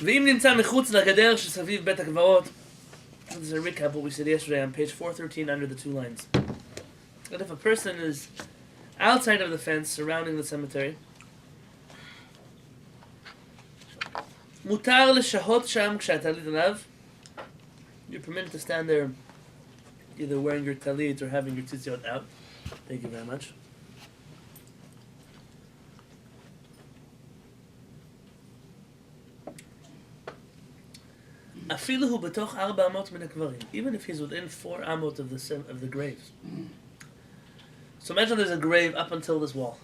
ואם נמצא מחוץ לגדר שסביב בית הקברות, this is a recap of what we said yesterday on page 413 under the two lines. That if a person is outside of the fence surrounding the cemetery, מותר לשהות שם כשהטלית עליו. You're permitted to stand there either wearing your talit or having your tzitziot out. Thank you very much. אפילו הוא בתוך 4 אמות מן הקברים, even if he's within 4 amot of the graves. So imagine there's a grave up until this wall.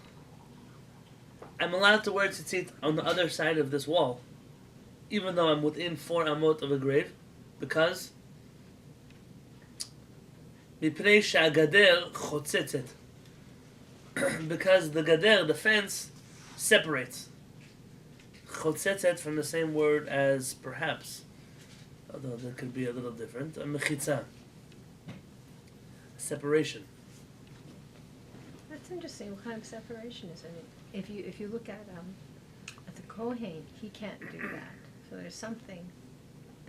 I'm allowed to wear tzitzit on the other side of this wall, even though I'm within 4 amot of a grave, because מפני שהגדר חוצצת. Because the gader, the fence, separates. חוצצת from the same word as perhaps, although that could be a little different. A mechitza. Separation. That's interesting. What kind of separation is it? If you look at the Kohen, he can't do that. So there's something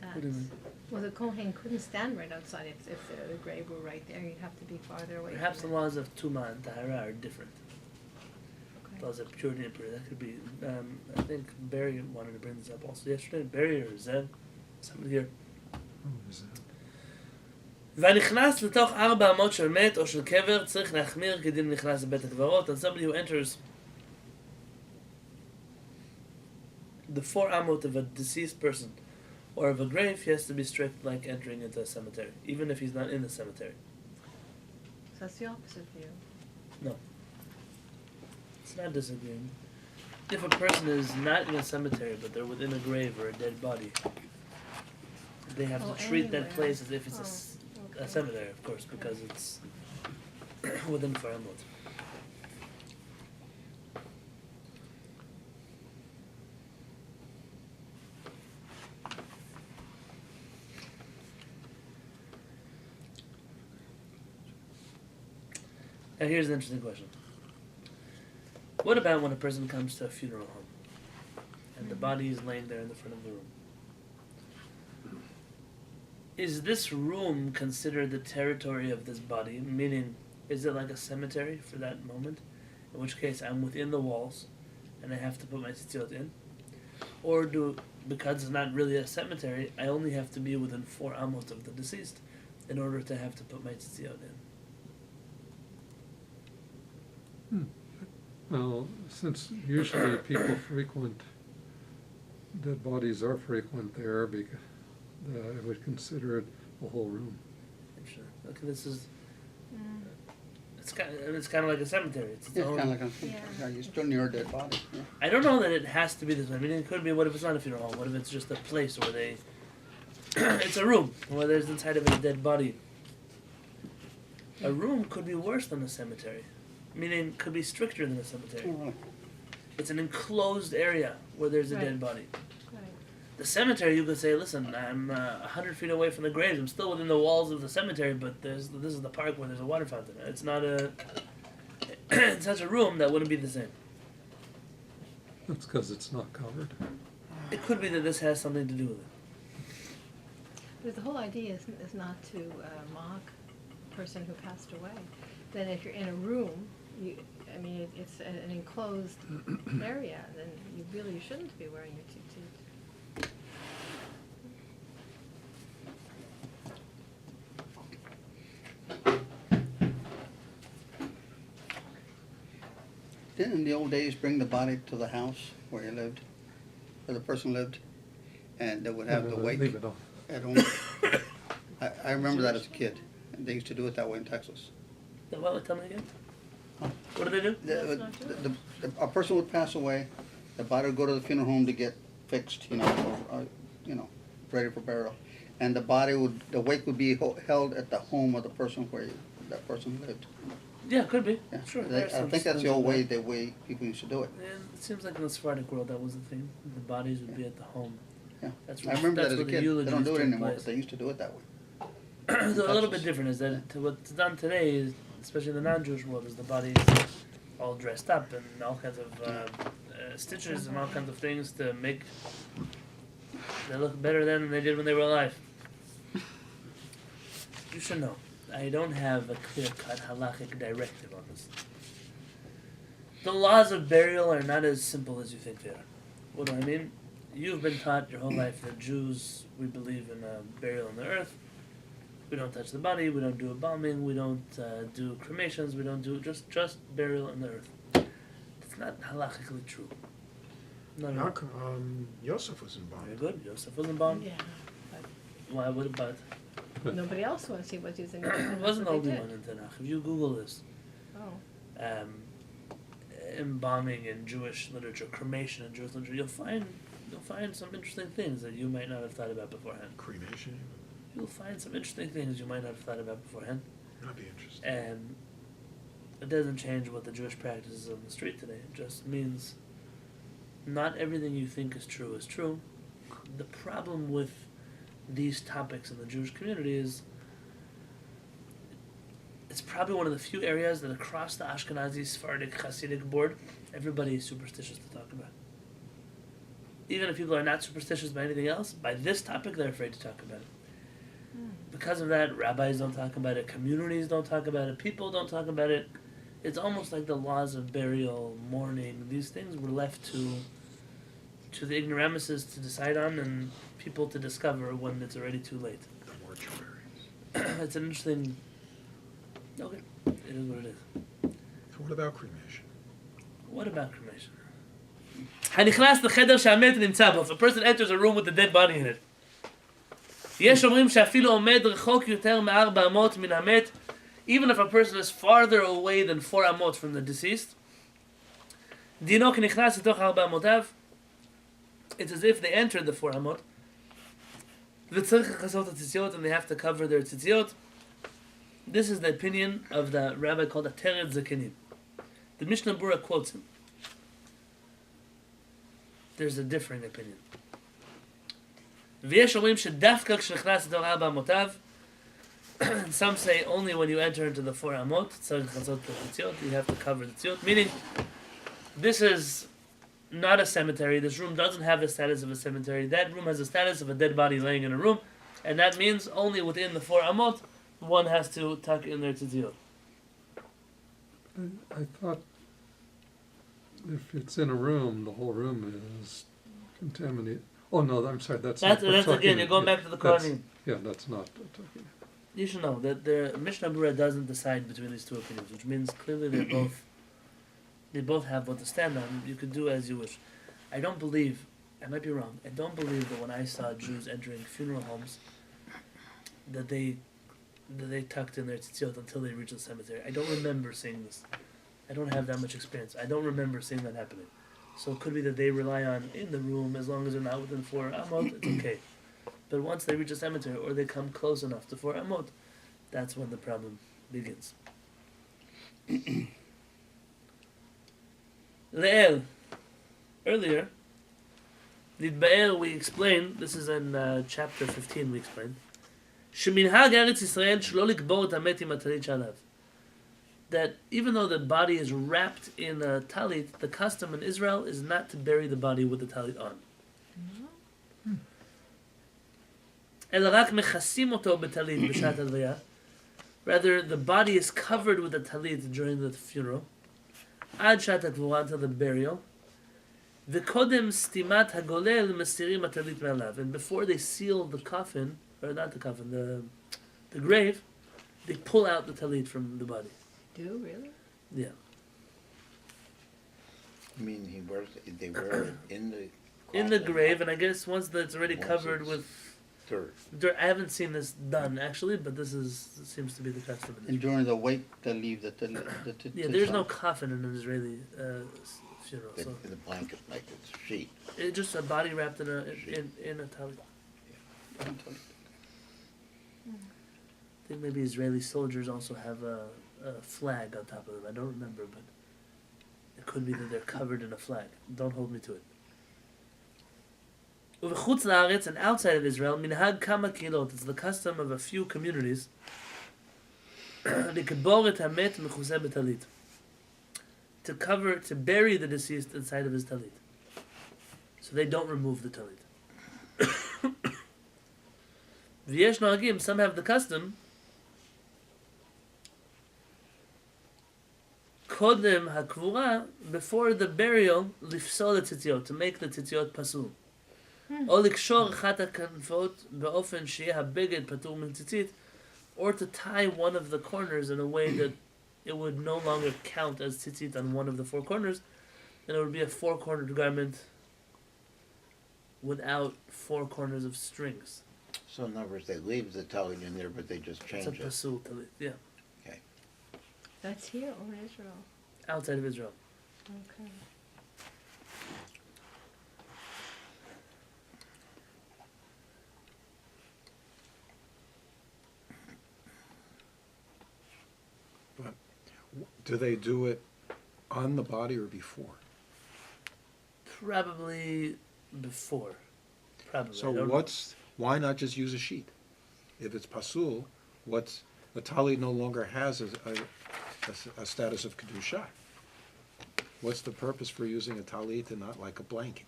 that. What do you mean? Well, the Kohen couldn't stand right outside if the grave were right there. You'd have to be farther away. Perhaps the from laws of Tuma and Tahara are different. Okay. Laws of purity and purity. That could be. I think Barry wanted to bring this up also yesterday. Barry or Zed, somebody here. והנכנס לתוך 4 אמות של מת או של קבר צריך להחמיר כדין נכנס לבית הקברות. And somebody who enters the 4 amot of a deceased person or of a grave, he has to be strict like entering into a cemetery, even if he's not in the cemetery. So that's the opposite view. No. It's not disagreeing. If a person is not in a cemetery, but they're within a grave or a dead body, they have to treat that place as if it's a cemetery, of course, because it's within 4 amot. Now here's an interesting question. What about when a person comes to a funeral home and the body is laying there in the front of the room? Is this room considered the territory of this body? Meaning, is it like a cemetery for that moment? In which case, I'm within the walls and I have to put my tzitziot in? Or because it's not really a cemetery, I only have to be within 4 amot of the deceased in order to have to put my tzitziot in? Well, since usually people frequent, dead bodies are frequent there, because I would consider it a whole room. Sure. Okay, this is. It's kind of like a cemetery. It's its own. Kind of like yeah, you're still near a dead body. Yeah. I don't know that it has to be this way. I mean, it could be. What if it's not a funeral home? What if it's just a place where they? It's a room where there's inside of it a dead body. A room could be worse than a cemetery, meaning could be stricter than a cemetery. Oh, really? It's an enclosed area where there's a dead body. Right. The cemetery, you could say, listen, I'm 100 feet away from the graves. I'm still within the walls of the cemetery, but this is the park where there's a water fountain. It's not a... in such a room, that wouldn't be the same. That's because it's not covered. It could be that this has something to do with it. But the whole idea is not to mock a person who passed away. Then if you're in a room, it's an enclosed area, then you shouldn't be wearing your tzitzit. Didn't in the old days bring the body to the house where he lived, where the person lived, and they would have the wake Leave it off. at home? I remember that as a kid. And they used to do it that way in Texas. What? Tell me again. Huh? What do they do? That's not true. A person would pass away, the body would go to the funeral home to get fixed, ready for burial, and the wake would be held at the home of the person where that person lived. Yeah, could be. Yeah. Sure. I think that's the old way people used to do it. And it seems like in the Sephardic world that was the thing. The bodies would be at the home. Yeah. That's I remember that as a where the kid. They eulogies don't do it took anymore, place. but they used to do it that way. So a little bit different is that what's done today is, especially in the non-Jewish world, is the bodies all dressed up and all kinds of stitches and all kinds of things to make They look better then than they did when they were alive. You should know, I don't have a clear-cut halachic directive on this. The laws of burial are not as simple as you think they are. What do I mean? You've been taught your whole life that Jews, we believe in burial on the earth. We don't touch the body, we don't do embalming, we don't do cremations, we don't do just burial on the earth. It's not halachically true. Not at all. Yosef was Very embalmed. good. Yosef was embalmed. Yeah, Why would it, but but nobody else was. He was using it. it wasn't the only one in Tanakh. If you Google this, Oh, embalming in Jewish literature, cremation in Jewish literature, you'll find some interesting things that you might not have thought about beforehand. Cremation. You'll find some interesting things you might not have thought about beforehand. That'd be interesting. And it doesn't change what the Jewish practice is on the street today. It just means not everything you think is true is true. The problem with these topics in the Jewish community is it's probably one of the few areas that across the Ashkenazi, Sephardic, Hasidic board, everybody is superstitious to talk about. Even if people are not superstitious by anything else, by this topic they're afraid to talk about it. Because of that, rabbis don't talk about it, communities don't talk about it, people don't talk about it. It's almost like the laws of burial, mourning, these things were left to the ignoramuses to decide on and people to discover when it's already too late. The mortuaries. It's an interesting... Okay, it is what it is. So what about cremation? What about cremation? הנכנס לחדר שהמת נמצא בו. If a person enters a room with a dead body in it. יש אומרים שאפילו עומד רחוק יותר מ4 אמות מן המת, even if a person is farther away than 4 אמות from the deceased. דינו כנכנס לתוך 4 אמותיו. It's as if they entered the 4 אמות. וצריך לכסות הציציות and they have to cover their ציציות. This is the opinion of the rabbi called Ateret Zakenim. The Mishnah Berurah quotes him. There's a differing opinion. ויש אומרים שדווקא כשנכנס לתוך 4 אמותיו, some say only when you enter into the 4 אמות, צריך לכסות את הציציות, you have to cover the ציציות, meaning this is not a cemetery, this room doesn't have the status of a cemetery, that room has the status of a dead body laying in a room, and that means only within the 4 amot, one has to tuck in their tzitzit. I thought if it's in a room, the whole room is contaminated. Oh no, I'm sorry. That's again. You're going back to the Kohanim. Yeah, that's not talking. You should know that the Mishnah Berurah doesn't decide between these two opinions, which means clearly they both have what to stand on. You could do as you wish. I don't believe. I might be wrong. I don't believe that when I saw Jews entering funeral homes, that they tucked in their tzitzit until they reached the cemetery. I don't remember seeing this. I don't have that much experience. I don't remember seeing that happening. So it could be that they rely on in the room, as long as they're not within 4 amot, it's okay. But once they reach a cemetery or they come close enough to 4 amot, that's when the problem begins. Le'el. Earlier, Nidba'er, we explained, this is in chapter 15 we explained, שמנהג ארץ ישראל שלא לקבור את המת עם הטלית שעליו. That even though the body is wrapped in a talit, the custom in Israel is not to bury the body with the talit on. אלא רק מכסים אותו בטלית בשעת הלוויה. Rather, the body is covered with a talit during the funeral. עד שעת הקבורה, until the burial. וקודם סתימת הגולל מסירים הטלית מעליו. And before they seal the coffin, or not the coffin, the grave, they pull out the talit from the body. do really? Yeah. I mean, they wear it in the In the coffin, grave, and I guess once that's already Once covered it's with dirt. dirt. I haven't seen this done actually, but this seems to be the custom. In And Israel. during the wake, they leave the Yeah, there's no coffin in an Israeli funeral, In, so in a blanket, like it's a sheet. it's just a body wrapped in a talit. I think maybe Israeli soldiers also have a flag on top of them. I don't remember, but it could be that they're covered in a flag. Don't hold me to it. ובחוץ לארץ, and outside of Israel, מנהג כמה קהילות. It's the custom of a few communities לקבור את המת מכוסה בטלית. To bury the deceased inside of his talit. So they don't remove the talit. V'yesh nohagim, some have the custom, kodem hakvura, before the burial, lifsol tzitziot, to make the tzitziot pasul. או לקשור אחת הכנפות באופן שיהיה הבגד פטור מציצית, or to tie one of the corners in a way that it would no longer count as tzitzit on one of the four corners, and it would be a four-cornered garment without four corners of strings. So in other words, they leave the talit in there, but they just It's change a it. pasul talit, yeah, That's here or in Israel? outside of Israel. Okay. Do they do it on the body or before? Probably before. Probably. So I don't know. why not just use a sheet? If it's pasul, the talit no longer has a status of kedusha. What's the purpose for using a talit and not like a blanket?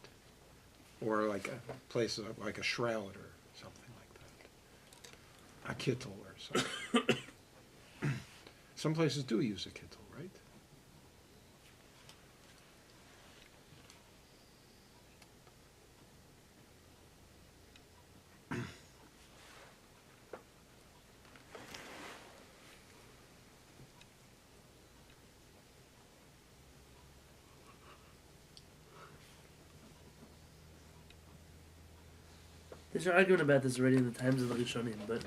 Or like a place like a shroud or something like that? A kittel or something. Some places do use a kittel, right? There's an argument about this already in the times of the Rishonim, but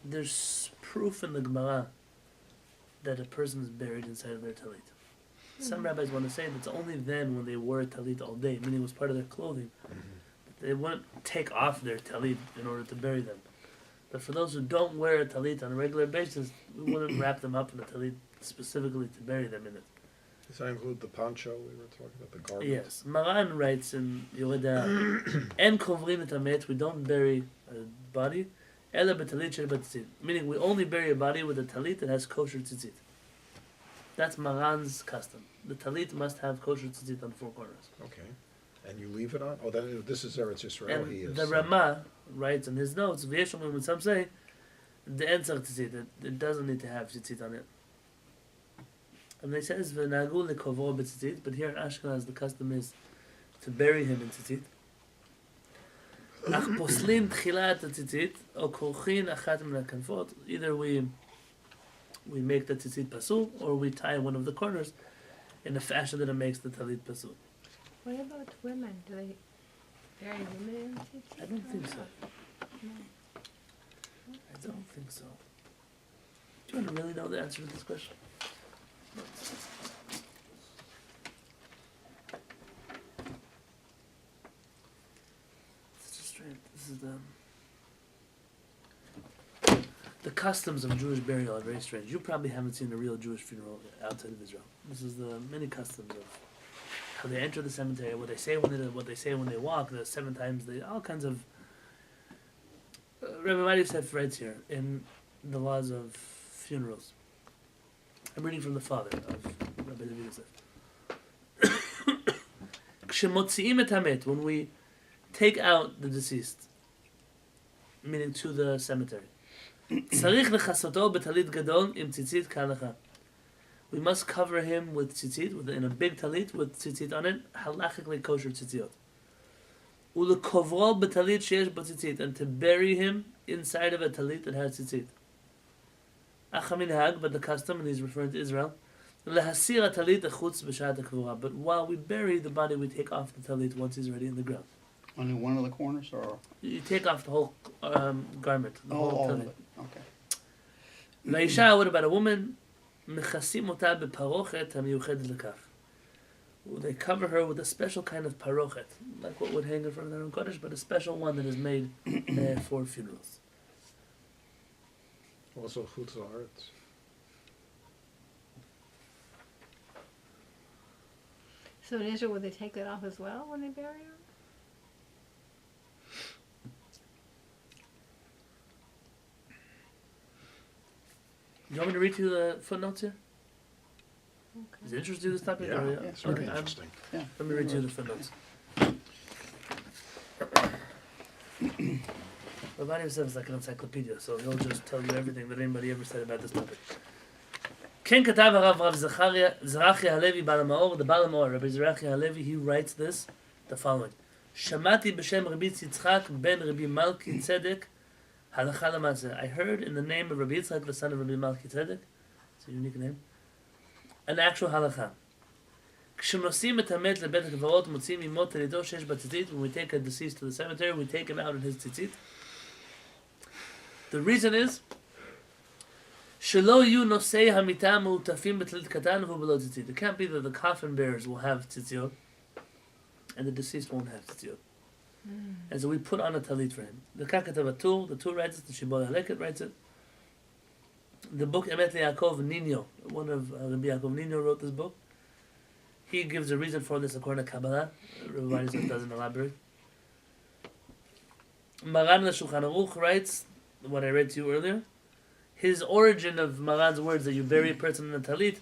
there's proof in the Gemara that a person is buried inside of their talit. Some rabbis want to say that it's only then when they wore a talit all day, meaning it was part of their clothing. They wouldn't take off their talit in order to bury them. But for those who don't wear a talit on a regular basis, we wouldn't wrap them up in a talit specifically to bury them in it. Does that include the poncho we were talking about, the garment? Yes. Maran writes in Yoreda, En kovrin et hamet, we don't bury a body, ela b'talit shel b'tzitzit. Meaning we only bury a body with a talit that has kosher tzitzit. That's Maran's custom. The talit must have kosher tzitzit on four corners. Okay. And you leave it on? Oh, then this is Eretz Yisrael. He And is. the Ramah writes in his notes, V'yeshomim, when some say, the en tzarich tzitzit, that it doesn't need to have tzitzit on it. And they says v'nagu lekovro b'tzitzit, but here in Ashkenaz the custom is to bury him in tzitzit. Ach poslim tchilat tzitzit o korchin achat min hakanfot. Either we make the tzitzit pasul, or we tie one of the corners in a fashion that it makes the talit pasul. What about women? Do they bury women in tzitzit? I don't think so. No. I don't think so. Do you want to really know the answer to this question? This is strange. This is the customs of Jewish burial are very strange. You probably haven't seen a real Jewish funeral outside of Israel. This is the many customs of how they enter the cemetery, what they say when they walk, the 7 times all kinds of. Rabbi Yosef writes here in the laws of funerals. I'm reading from the father of Rabbi Yosef. Kshemotziim et hamet, when we take out the deceased, meaning to the cemetery. Tzarich lechasoto b'talit gadol im tzitzit k'halacha. We must cover him with tzitzit, in a big talit with tzitzit on it, halachically kosher tzitziot. Ulekovro b'talit sheyesh bo tzitzit, and to bury him inside of a talit that has tzitzit. Achaminhag, but the custom, and he's referring to Israel, lehasir talit echutz b'shat hakvura. But while we bury the body, we take off the talit once he's already in the ground. Only one of the corners, or? You take off the whole garment, the whole all talit. of it, okay. Laisha, what about a woman? Mechasim ota beparochet hamiyuchedet lekach. They cover her with a special kind of parochet, like what would hang in front of their own kodesh, but a special one that is made for funerals. Also, chutz la'aretz. So in Israel, would they take that off as well when they bury him? Do you want me to read you the footnotes here? Okay. Is it interesting, this topic? Yeah, Or, it's very okay, interesting. Yeah. let me read you the footnotes. Rabbi himself is like an encyclopedia, so he'll just tell you everything that anybody ever said about this topic. Ken katav Rav Zerachi Halevy Bal HaMaor, the Bal HaMaor, Rabbi Zerachi Halevy, he writes this, the following. Shamati b'shem Rabbi Yitzchak ben Rabbi Malki Tzedek halacha l'maaseh. I heard in the name of Rabbi Yitzchak, the son of Rabbi Malki Tzedek, it's a unique name, an actual halacha. כשנוסעים את המת לבית הקברות, מוציאים עמו תליתו שיש בציצית, when we take a deceased to the cemetery, we take him out in his tzitzit. The reason is, שלא יהיו נושאי המיטה מעוטפים בטלית קטן והוא בלא ציצית. It can't be that the coffin bearers will have tzitziot, and the deceased won't have tzitziot. And so we put on a talit for him. The Kakatav Atul, the Tur writes it, the Shibboleh Haleket writes it. The book Emet Yaakov Nino, one of Rabbi Yaakov Nino wrote this book. He gives a reason for this according to Kabbalah. Rabbi Yonatan doesn't elaborate. Maran the Shulchan Aruch writes, what I read to you earlier, his origin of Maran's words that you bury a person in a talit,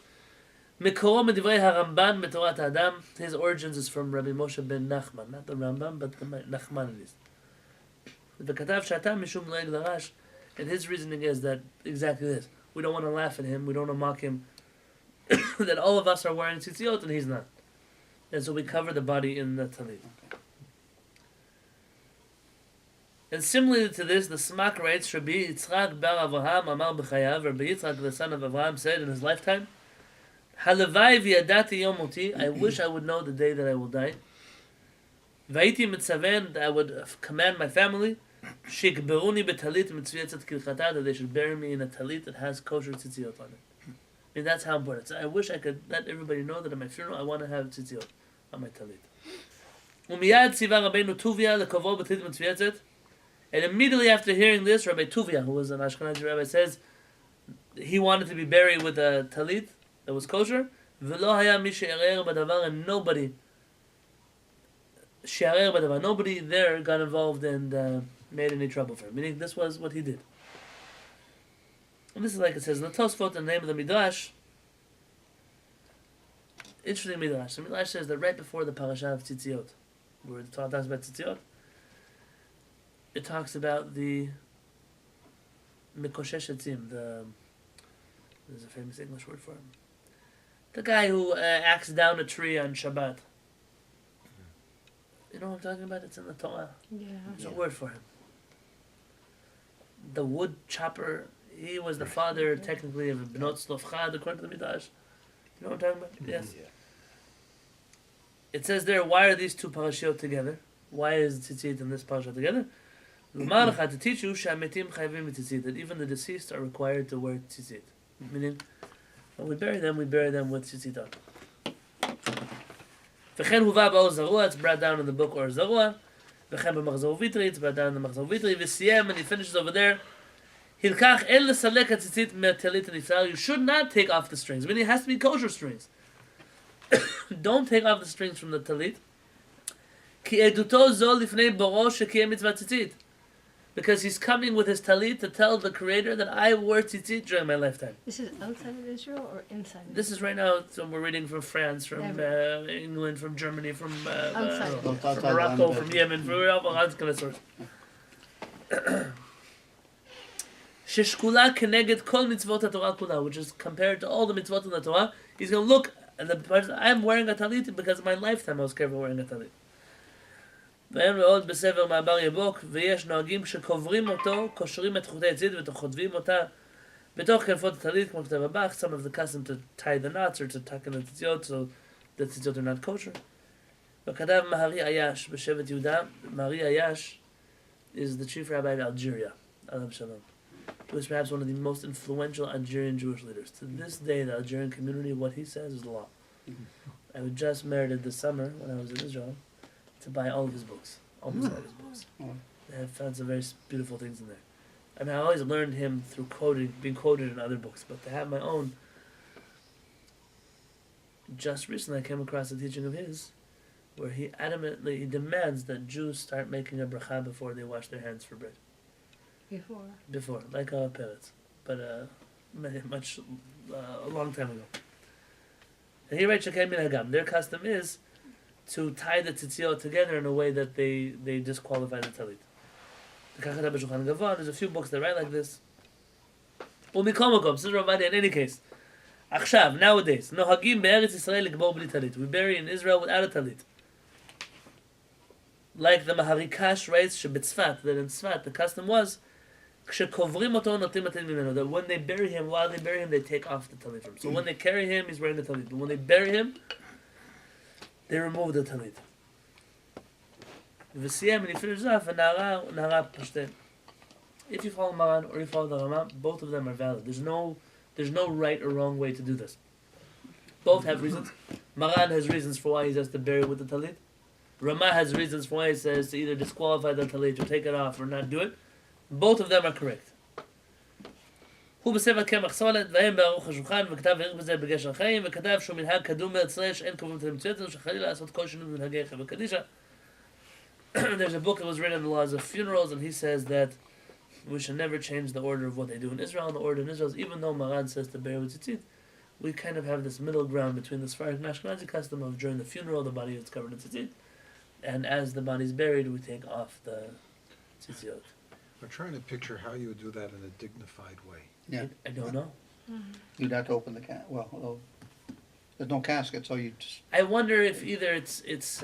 Mekoro medivrei HaRamban betorat Adam, his origins is from Rabbi Moshe ben Nachman, not the Rambam, but the Nachmanides. The Katav Shatam Mishum Loeg Darash, and his reasoning is that exactly this. We don't want to laugh at him, we don't want to mock him, that all of us are wearing tzitziot and he's not. And so we cover the body in the talit. And similarly to this, the Smak writes, Rabbi Yitzchak bar Avraham Amar b'chayav, Rabbi Yitzchak, the son of Avraham, said in his lifetime, Halavai v'yadati yom moti, I wish I would know the day that I will die. V'ayiti mitzaven, that I would command my family, shikberuni b'talit mitzviyatzat kilchata, that they should bury me in a talit that has kosher tzitziot on it. I mean, that's how important it is. I wish I could let everybody know that at my funeral I want to have tzitziot on my talit. Umiyad tziva Rabbeinu Tuvia lekovo b'talit mitzviyatzat. And immediately after hearing this, Rabbi Tuvia, who was an Ashkenazi rabbi, says he wanted to be buried with a talit that was kosher. V'lo haya mi she'arer b'davar, and nobody she'arer b'davar, nobody there got involved and made any trouble for him. Meaning, this was what he did. And this is like it says in the Tosfot, in the name of the Midrash. Interesting Midrash. The Midrash says that right before the parasha of Tzitziot, where the Torah talks about Tzitziot, it talks about the Mikoshesh Etzim, there's a famous English word for him. The guy who acts down a tree on Shabbat. You know what I'm talking about? It's in the Torah. Yeah. There's a word for him. The wood chopper, he was the father, technically, of Bnot Tzlofchad, according to the Midrash. You know what I'm talking about? Yes. Yeah. It says there, why are these two parashiot together? Why is Tzitzit and this parasha together? To teach you that even the deceased are required to wear tzitzit. Meaning, when we bury them with tzitzit on. It's brought down in the book Or Zarua. It's brought down in the Machzor Vitri. And he finishes over there. You should not take off the strings. Meaning, it has to be kosher strings. Don't take off the strings from the talit. Because he's coming with his talit to tell the Creator that I wore tzitzit during my lifetime. This is outside of Israel or inside? This is right now, so we're reading from France, from England, from Germany, from Morocco, from Yemen, from all kinds of sources. Sheshkula keneged kol mitzvot HaTorah kula, which is compared to all the mitzvot in the Torah. He's going to look at the person, I'm wearing a talit because in my lifetime I was careful wearing a talit. ואין מאוד בספר מעבר יבוק, ויש נוהגים שקוברים אותו, קושרים את חוטי הציד וחוטבים אותה בתוך כנפות הטלית, כמו כתב הבח, some of the custom to tie the knots or to tuck in the ציציות, so the ציציות are not kosher. וכתב מהרי עייש בשבט יהודה, מהרי עייש is the chief rabbi of Algeria, Alav Shalom. He was perhaps one of the most influential Algerian Jewish leaders. To this day, the Algerian community, what he says is law. I was just merited this summer when I was in Israel to buy all of his books, almost all of his books. I have found some very beautiful things in there. I mean, I always learned him through being quoted in other books, but to have my own, just recently I came across a teaching of his, where he demands that Jews start making a bracha before they wash their hands for bread. Before, like our parents, but a long time ago. And he writes, Shekem min Hagam. Their custom is to tie the tzitziot together in a way that they disqualify the talit. Kehillat B'Shulchan Gavon. There's a few books that write like this. ומכל מקום, says Rav Ovadia, in any case, עכשיו, nowadays, נוהגים בארץ ישראל לקבור בלי טלית. We bury in Israel without a talit. Like the Maharikash writes שבצפת, that in Tzfat, the custom was, כשקוברים אותו נותנים לטלית ממנו, that when they bury him, while they bury him, they take off the talit from him. So when they carry him, he's wearing the talit. But when they bury him, they remove the talit. וסיים, and he finishes off, ונערה פשטה. If you follow Maran or you follow the Rama, both of them are valid. There's no right or wrong way to do this. Both have reasons. Maran has reasons for why he has to bury with the talit. Rama has reasons for why he says to either disqualify the talit or take it off or not do it. Both of them are correct. הוא בספר קמח סולת, והם בערוך השולחן, וכתב העריך בזה בגשר החיים, וכתב שהוא מנהג קדום בארץ ישראל שאין קובעים את המצויות, שחלילה לעשות כל שינוי במנהגי חבר קדישא. There's a book that was written on the laws of funerals, and he says that we should never change the order of what they do in Israel. The order in Israel is, even though Maran says to bury with tzitzit, we kind of have this middle ground between the Sephardic and Ashkenazi custom of during the funeral the body is covered in tzitzit, and as the body is buried we take off the tzitzit. I'm trying to picture how you would do that in a dignified way. Yeah. I don't know. You'd have to open the there's no casket, so you just, I wonder if either it's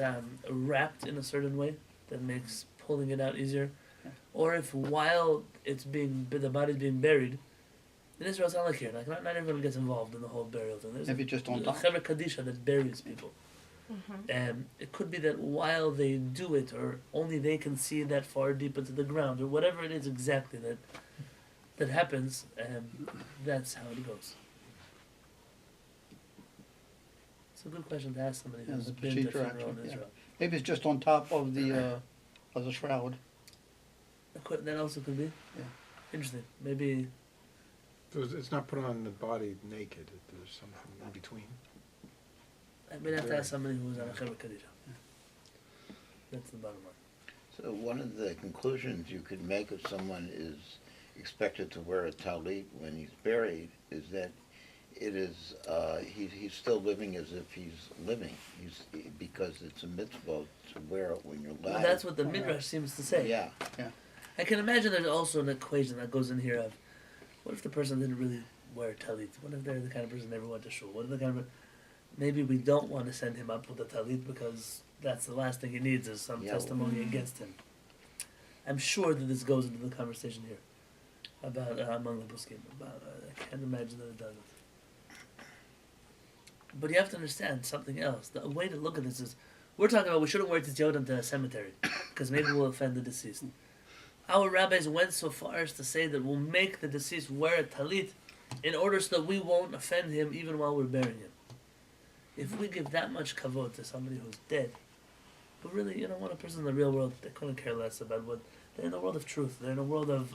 wrapped in a certain way that makes pulling it out easier, or if while the body's being buried, in Israel it's not like here, like not everyone gets involved in the whole burial thing. There's maybe just on a top. Chaver Kadisha that buries people. It could be that while they do it, or only they can see that far deep into the ground, or whatever it is exactly that happens, that's how it goes. It's a good question to ask somebody Yeah, who's the been to a procedure funeral in actually, yeah. Israel. Maybe it's just on top of the shroud. That also could be. Yeah. Interesting. Maybe. So it's not put on the body naked, there's something in between. I may have to ask somebody who was on a Chaver Kadisha. That's the bottom line. So one of the conclusions you could make if someone is expected to wear a talit when he's buried is that it is he's still living as if he's living. Because it's a mitzvah to wear it when you're alive. Well, that's what the Midrash seems to say. Yeah. I can imagine there's also an equation that goes in here of, what if the person didn't really wear talit? What if they're the kind of person that never went to shul? What if the kind of maybe we don't want to send him up with a talit because that's the last thing he needs is some testimony against him. I'm sure that this goes into the conversation here about among the poskim. I can't imagine that it doesn't. But you have to understand something else. The way to look at this is, we're talking about we shouldn't wear tzitzit into a cemetery because maybe we'll offend the deceased. Our rabbis went so far as to say that we'll make the deceased wear a talit in order so that we won't offend him even while we're burying him. If we give that much kavod to somebody who's dead, but really, when a person in the real world, they couldn't care less about what, they're in the world of truth, they're in a world of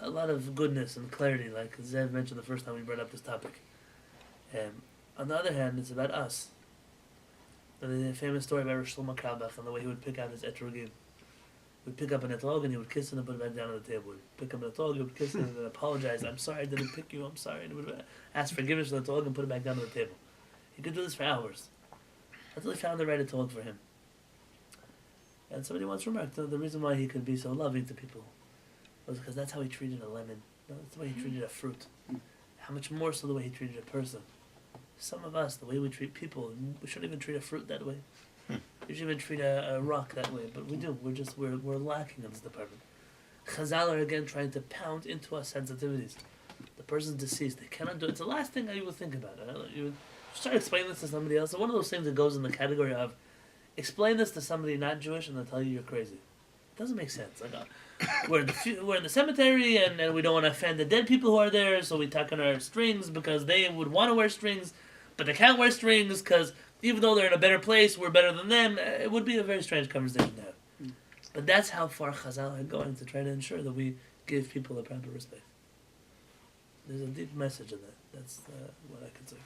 a lot of goodness and clarity, like Zev mentioned the first time we brought up this topic. On the other hand, it's about us. The famous story about Rosh Shlomo Carlebach and the way he would pick out his etrogim. He'd pick up an etrog and he would kiss it and put it back down on the table. He'd pick up an etrog, he would kiss it and then apologize. I'm sorry I didn't pick you, I'm sorry. And he would ask forgiveness for the etrog and put it back down on the table. He could do this for hours. Until he found the right etrog for him. And somebody once remarked the reason why he could be so loving to people was because that's how he treated a lemon. That's the way he treated a fruit. How much more so the way he treated a person. Some of us, the way we treat people, we shouldn't even treat a fruit that way. We shouldn't even treat a rock that way, but we do. We're lacking in this department. Chazal are again trying to pound into our sensitivities. The person's deceased. They cannot do it. It's the last thing you would think about. You start explaining this to somebody else. It's one of those things that goes in the category of explain this to somebody not Jewish and they'll tell you you're crazy. It doesn't make sense. Like we're in the cemetery and we don't want to offend the dead people who are there, so we tuck in our strings because they would want to wear strings, but they can't wear strings because even though they're in a better place, we're better than them. It would be a very strange conversation to have. But that's how far Chazal are going to try to ensure that we give people a proper respect. There's a deep message in that. That's what I could say.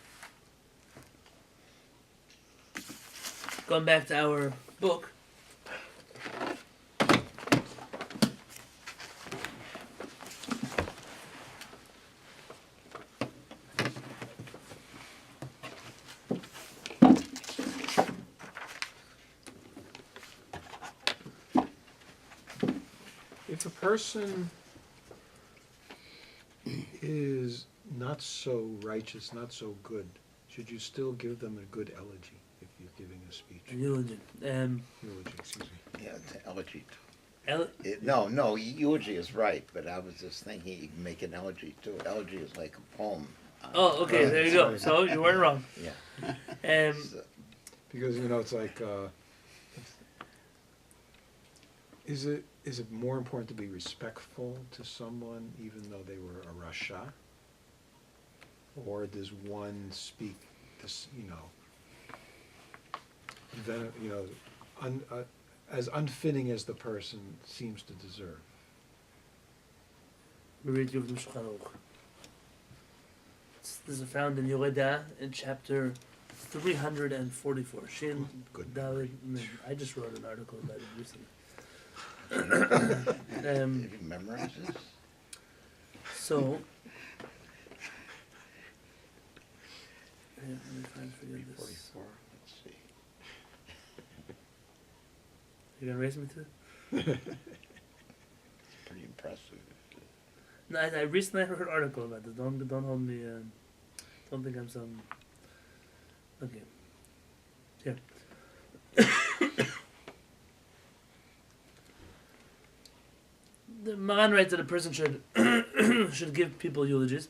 Going back to our book. If a person is not so righteous, not so good, should you still give them a good elegy if you're giving a speech? Eulogy. Eulogy, excuse me. Yeah, it's an elegy. Ele- No, eulogy is right, but I was just thinking you can make an elegy too. Elegy is like a poem. oh, okay, there you go. So you weren't wrong. Yeah. So, Because, it's like, is it more important to be respectful to someone even though they were a Rasha? Or does one speak this, as unfitting as the person seems to deserve? we read you from Shulchan Aruch. This is found in Yoredah in chapter 344. Shin Good Dalet Mem. I just wrote an article about it recently. Have you memorized this? So, let me find for you this. 44. Let's see. You gonna raise me to it? It's pretty impressive. No, I recently heard an article about this. Don't hold me. Don't think I'm some. Okay. Here. The Maran writes that a person should should give people eulogies.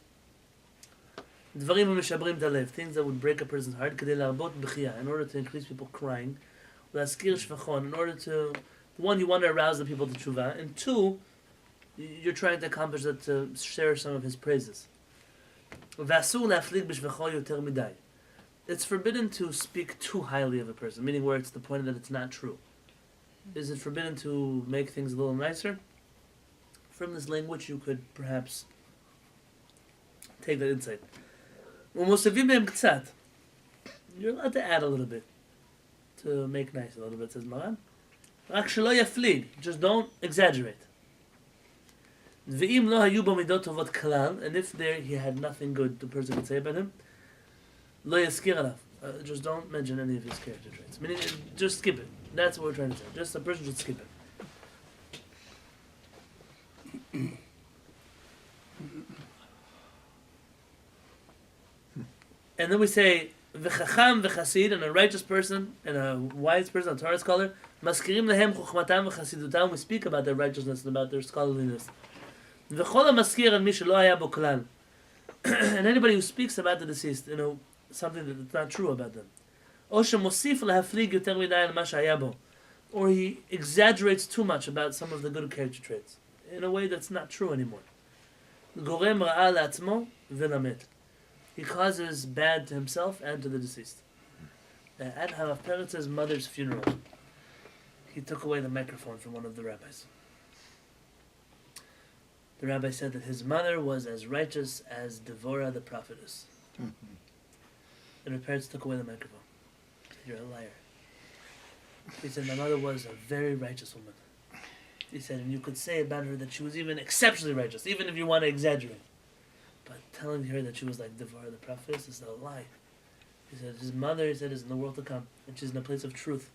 Dvarim u'mishabrim dalev, things that would break a person's heart, kedei larbot b'chiyah, in order to increase people crying. U'laskir shvachon, in order to, one, you want to arouse the people to tshuva, and two, you're trying to accomplish that to share some of his praises. V'asur la'aflig b'shvacho yoter midai. It's forbidden to speak too highly of a person, meaning where it's the point that it's not true. Is it forbidden to make things a little nicer? From this language, you could perhaps take that insight. You're allowed to add a little bit to make nice a little bit, says Maran. Just don't exaggerate. And if there he had nothing good the person could say about him, just don't mention any of his character traits. Meaning, just skip it. That's what we're trying to say. Just a person should skip it. And then we say v'chacham v'chasid, and a righteous person and a wise person, a Torah scholar, maskirim lehem chochmatam v'chasidutam. We speak about their righteousness and about their scholarliness. V'chol hamaskir al mi shelo haya bo klal. And anybody who speaks about the deceased, something that's not true about them. O shemosif lahaflig yoter midai al ma shehaya bo. Or he exaggerates too much about some of the good character traits in a way that's not true anymore. Gorem ra'a la'atzmo v'lamet. He causes bad to himself and to the deceased. At Harav Peretz's mother's funeral, he took away the microphone from one of the rabbis. The rabbi said that his mother was as righteous as Devorah the prophetess. And her parents took away the microphone. He said, "You're a liar." He said, "My mother was a very righteous woman." He said, and you could say about her that she was even exceptionally righteous, even if you want to exaggerate. But telling her that she was like Devorah the prophetess is a lie. He said, his mother, he said, is in the world to come, and she's in a place of truth.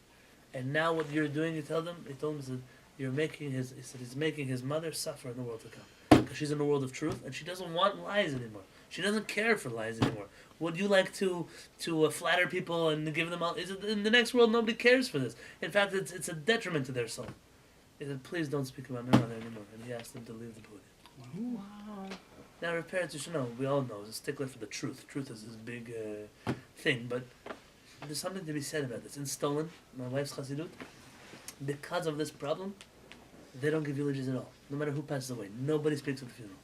And now what you're doing, he told him, that you're making he said, he's making his mother suffer in the world to come. Because she's in the world of truth, and she doesn't want lies anymore. She doesn't care for lies anymore. Would you like to flatter people and give them all? In the next world, nobody cares for this. In fact, it's a detriment to their soul. He said, please don't speak about my mother anymore. And he asked them to leave the podium. Wow. Now, our parents, you should know, we all know, is a stickler for the truth. Truth is this big thing, but there's something to be said about this. In Stolen, my wife's Chassidut, because of this problem, they don't give eulogies at all. No matter who passes away. Nobody speaks at the funeral.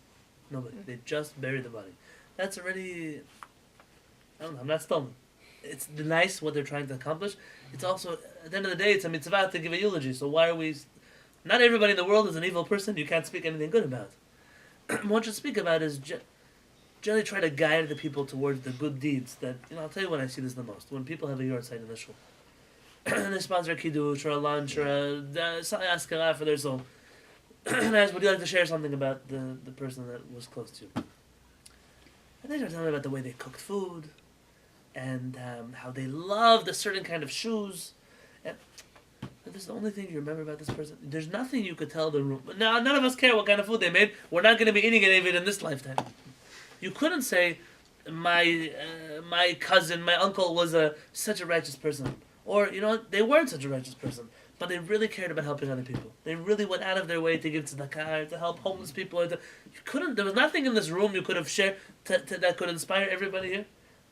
Nobody. They just bury the body. That's already, I don't know, I'm not Stolen. It's nice what they're trying to accomplish. It's also, at the end of the day, it's a mitzvah to give a eulogy. So why are we... Not everybody in the world is an evil person you can't speak anything good about. What you speak about is generally try to guide the people towards the good deeds that, I'll tell you when I see this the most. When people have a yard site in the shul. And they sponsor a kiddush or a lunch or a askara for their soul. And I ask, would you like to share something about the person that was close to you? And they start telling me about the way they cooked food and how they loved a certain kind of shoes. And But this is the only thing you remember about this person. There's nothing you could tell the room. Now, none of us care what kind of food they made. We're not going to be eating it even in this lifetime. You couldn't say, my cousin, my uncle was such a righteous person. Or, they weren't such a righteous person. But they really cared about helping other people. They really went out of their way to give tzedakah, to help homeless people. There was nothing in this room you could have shared that could inspire everybody here.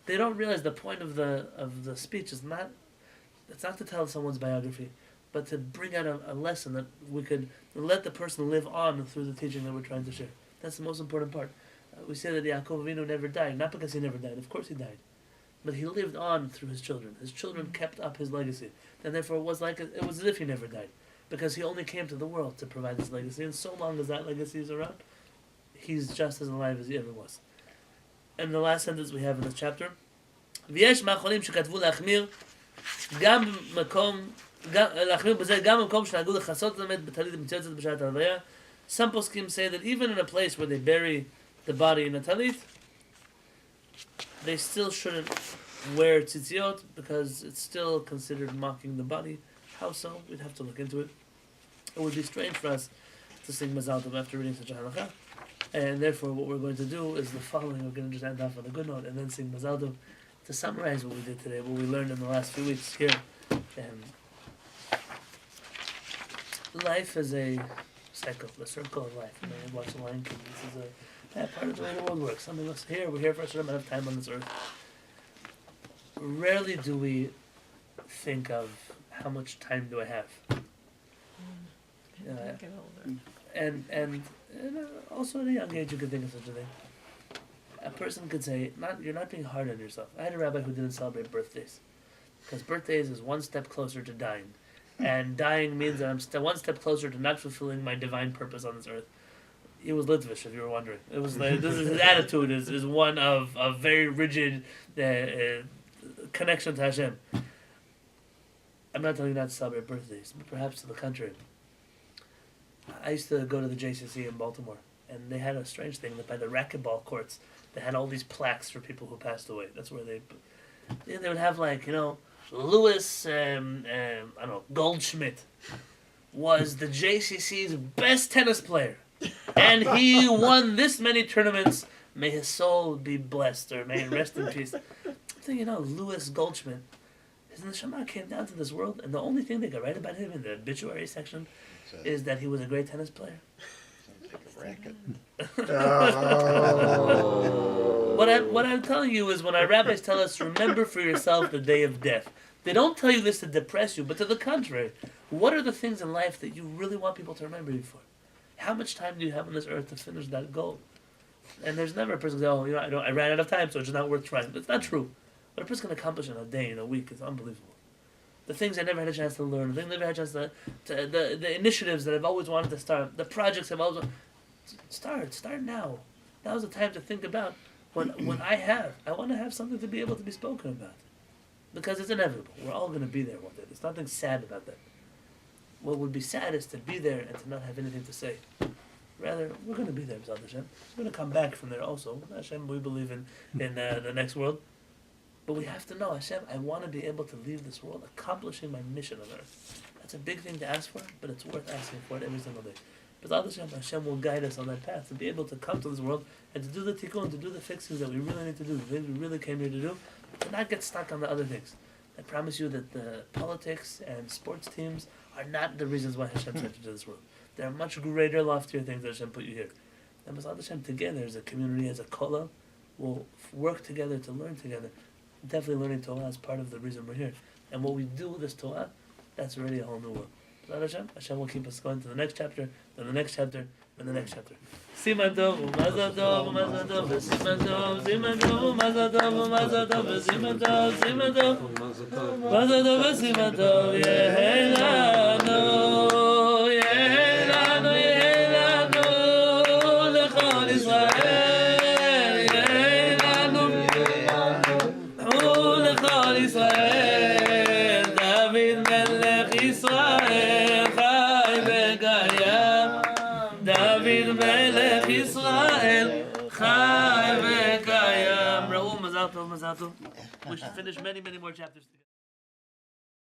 They don't realize the point of the speech is not. It's not to tell someone's biography, but to bring out a lesson that we could let the person live on through the teaching that we're trying to share. That's the most important part. We say that Yaakov Avinu never died, not because he never died. Of course he died, but he lived on through his children. His children kept up his legacy, and therefore it was as if he never died, because he only came to the world to provide this legacy. And so long as that legacy is around, he's just as alive as he ever was. And the last sentence we have in this chapter, ויש מאחרונים שכתבו להחמיר גם במקום שנהגו לכסות את המת בטלית מצויצת בשעת ההלוויה. Some poskim say that even in a place where they bury the body in a talit, they still shouldn't wear tzitziot because it's still considered mocking the body. How so? We'd have to look into it. It would be strange for us to sing Mazal Tov after reading such a halakha. And therefore what we're going to do is the following. We're going to just end off on a good note and then sing Mazal Tov to summarize what we did today, what we learned in the last few weeks here. Life is a cycle, the circle of life. You may have watched The Lion King. This is part of the way the world works. Some of us here, we're here for a certain amount of time on this earth. Rarely do we think of how much time do I have. Get older. And also at a young age you could think of such a thing. A person could say, you're not being hard on yourself. I had a rabbi who didn't celebrate birthdays. Because birthdays is one step closer to dying. And dying means that I'm one step closer to not fulfilling my divine purpose on this earth. He was Litvish, if you were wondering. It was like, his attitude is one of a very rigid connection to Hashem. I'm not telling you not to celebrate birthdays, but perhaps to the contrary. I used to go to the JCC in Baltimore, and they had a strange thing that by the racquetball courts, they had all these plaques for people who passed away. That's where they would have Louis, Goldschmidt was the JCC's best tennis player, and he won this many tournaments. May his soul be blessed, or may it rest in peace. I'm thinking, Louis Goldschmidt, his neshama came down to this world, and the only thing they could write about him in the obituary section is that he was a great tennis player. Sounds like a racket. What I'm telling you is when our rabbis tell us, remember for yourself the day of death. They don't tell you this to depress you, but to the contrary. What are the things in life that you really want people to remember you for? How much time do you have on this earth to finish that goal? And there's never a person who says, I ran out of time, so it's just not worth trying. That's not true. What a person can accomplish in a day, in a week, is unbelievable. The things I never had a chance to learn, the things I never had a chance the initiatives that I've always wanted to start, the projects I've always start now. Now's the time to think about when I want to have something to be able to be spoken about. Because it's inevitable. We're all going to be there one day. There's nothing sad about that. What would be sad is to be there and to not have anything to say. Rather, we're going to be there, B'ezrat Hashem. We're going to come back from there also. Hashem, we believe in the next world. But we have to know, Hashem, I want to be able to leave this world accomplishing my mission on earth. That's a big thing to ask for, but it's worth asking for it every single day. But Hashem will guide us on that path to be able to come to this world and to do the tikkun, to do the fixings that we really need to do, the things we really came here to do, to not get stuck on the other things. I promise you that the politics and sports teams are not the reasons why Hashem sent you to this world. There are much greater, loftier things that Hashem put you here. And B'ezrat Hashem, together as a community, as a kollel, we'll work together to learn together. Definitely learning Torah is part of the reason we're here. And what we do with this Torah, that's already a whole new world. Hashem will keep us going to the next chapter, then the next chapter, and the next chapter. Siman tov, u'mazal tov, u'mazal tov, siman tov, siman tov, u'mazal tov, u'mazal tov, siman tov, siman tov, u'mazal tov, siman tov, yehelanu, yehelanu, yehelanu, lechol Yisrael, yehelanu, lechol Yisrael, David melech Yisrael, chai v'kayam, David melech Yisrael, chai v'kayam. Raul, mazal tov, mazal tov. We should finish many, many more chapters together.